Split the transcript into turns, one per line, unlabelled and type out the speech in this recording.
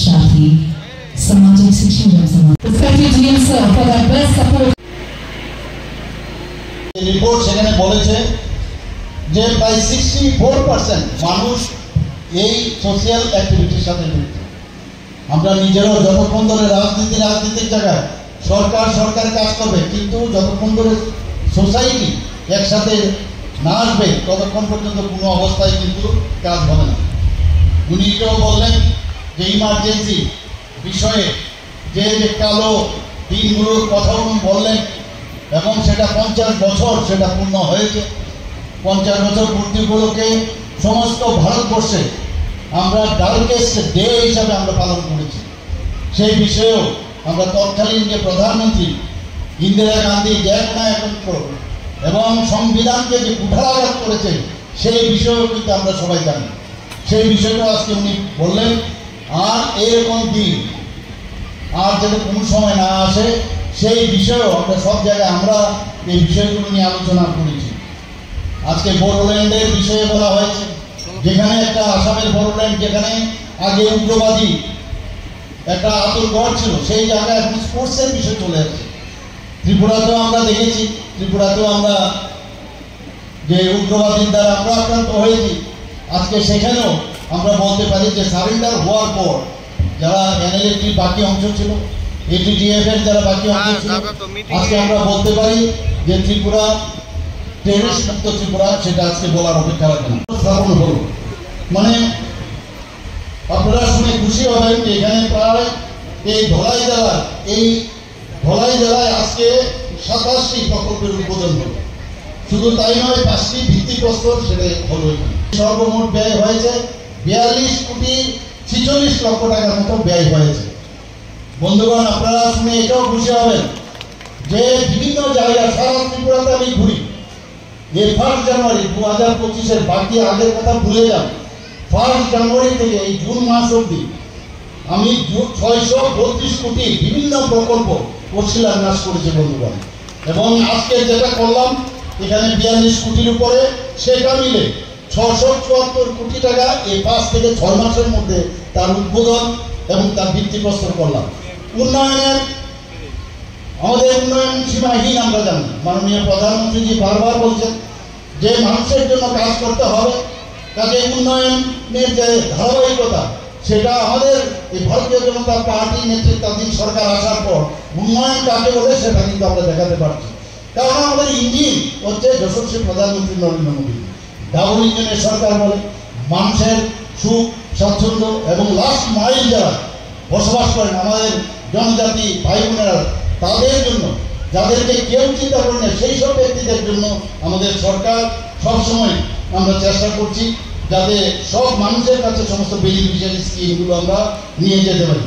Shafi, Samajik Shiksha Samaj. Respected GM sir for that best support.
Report সেখানে বলেছে যে প্রায় 64% মানুষ এই সোশ্যাল অ্যাক্টিভিটির সাথে যুক্ত। আমরা নিজেরাও যতক্ষণ ধরে রাজনীতির জায়গায় সরকার কাজ করবে, কিন্তু যতক্ষণ ধরে সোসাইটি একসাথে না আসবে ততক্ষণ পর্যন্ত কোনো অবস্থায় কিন্তু কাজ হবে না। উনি এটাও বললেন যে ইমার্জেন্সি বিষয়ে যে কালো দিনগুলোর কথা উনি বললেন এবং সেটা 50 বছর সেটা পূর্ণ হয়েছে। 50 বছর পূর্তি উপলক্ষে সমস্ত ভারতবর্ষে আমরা ডার্কেস্ট ডে হিসাবে আমরা পালন করেছি। সেই বিষয়েও আমরা তৎকালীন যে প্রধানমন্ত্রী ইন্দিরা গান্ধী ন্যায়নায়কত্ব এবং সংবিধানকে যে কুঠারাঘাত করেছে সেই বিষয়েও কিন্তু আমরা সবাই জানি। সেই বিষয়টা আজকে উনি বললেন। আর এরকম দিন আর যাতে কোনো সময় না আসে সেই বিষয়েও আমরা সব জায়গায় আমরা এই বিষয়গুলো নিয়ে আলোচনা করেছি। আজকে বোডোল্যান্ডের বিষয়ে বলা হয়েছে, যেখানে একটা আসামের বোডোল্যান্ড যেখানে আগে উগ্রবাদী একটা আতঙ্কগড় ছিল, সেই জায়গায় এখন স্পোর্টসের বিষয় চলে আসছে। ত্রিপুরাতেও আমরা দেখেছি, ত্রিপুরাতেও আমরা যে উগ্রবাদীর দ্বারা আমরা আক্রান্ত হয়েছি, আজকে সেখানেও আমরা বলতে পারি যে সারেন্ডার হওয়ার পর যারা এনএলএফটির বাকি অংশ ছিল, এটিডিএফ এর যারা বাকি অংশ ছিল, আজকে আমরা বলতে পারি যে ত্রিপুরা টেররিস্ট মুক্ত ত্রিপুরা, সেটা আজকে বলার অপেক্ষা রাখে না। স্থাপন হল মানে আপনারা শুনে খুশি হবেন যে এখানে প্রায় এই ধলাই জেলায় আজকে 27টি প্রকল্পের উদ্বোধন হল। শুধু তাই নয়, 5টি ভিত্তিপ্রস্তর সেটা হলো। সর্বমোট ব্যয় হয়েছে 42 কোটি 46 লক্ষ টাকার মতো ব্যয় হয়েছে। বন্ধুগণ, আপনারা শুনে এটাও খুশি হবেন যে বিভিন্ন জায়গায় সারা ত্রিপুরাতে আমি ঘুরি। এই 1 জানুয়ারি 2025-এর বাকি আগের কথা ভুলে যান। 1 জানুয়ারি থেকে এই জুন মাস অবধি আমি 632 কোটি বিভিন্ন প্রকল্প শিলান্যাস করেছি বন্ধুগণ। এবং আজকে যেটা করলাম এখানে 42 কোটির উপরে, সেটা মিলে 674 কোটি টাকা এই 5 থেকে 6 মাসের মধ্যে তার উদ্বোধন এবং তার ভিত্তিপ্রস্তর করলাম। আমাদের উন্নয়ন সীমাহীন আমরা জানি। মাননীয় প্রধানমন্ত্রীজি বারবার বলছেন যে মানুষের জন্য কাজ করতে হবে, কাজে উন্নয়নের যে ধারাবাহিকতা সেটা আমাদের এই ভারতীয় জনতা পার্টি নেতৃত্বাধীন সরকার আসার পর উন্নয়ন কাকে বলে সেটা কিন্তু আমরা দেখাতে পারছি। কারণ আমাদের ইঞ্জিন হচ্ছে যশস্বী প্রধানমন্ত্রী নরেন্দ্র মোদী। ডাবল ইঞ্জিনের সরকার বলে মানুষের সুখ স্বাচ্ছন্দ্য এবং লাস্ট মাইল যারা বসবাস করেন আমাদের জনজাতি ভাই বোনেরা, তাদের জন্য, যাদেরকে কেউ চিন্তা করেন না সেই সব ব্যক্তিদের জন্য আমাদের সরকার সবসময় আমরা চেষ্টা করছি যাতে সব মানুষের কাছে সমস্ত বেনিফিশিয়ারি স্কিমগুলো আমরা নিয়ে যেতে পারি।